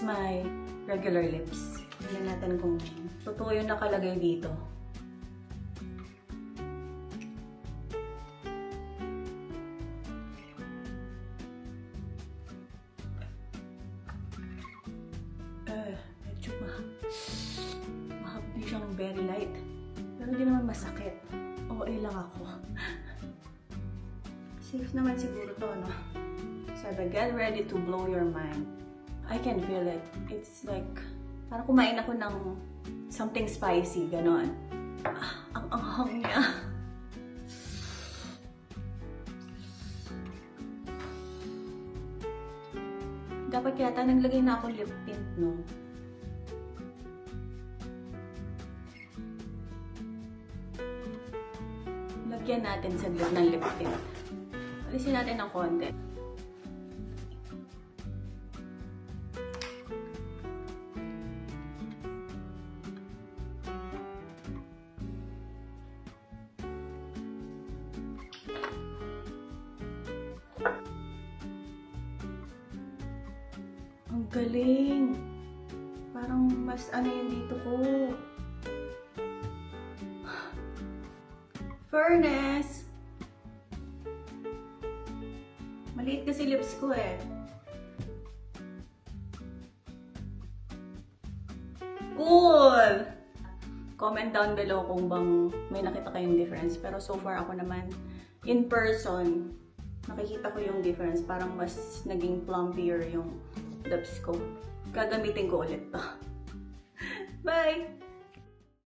is my regular lips. Tingnan natin kung totoo yung nakalagay dito. Medyo mahapdi siyang very light. Pero hindi naman masakit. Okay lang ako. Safe naman siguro to, no? Sabi, get ready to blow your mind. I can feel it. It's like, parang kumain ako ng something spicy, ganon. Ang anghang niya. Dapat yata naglagay na ako lip tint, no? Lagyan natin saglit ng lip tint. Alisin natin ng konti. Ang galing! Parang mas ano yung dito ko. Fairness! Maliit kasi lips ko eh. Cool! Comment down below kung bang may nakita kayong difference. Pero so far ako naman, in person, nakikita ko yung difference. Parang mas naging plumpier yung lips ko. Gagamitin ko ulit to. Bye!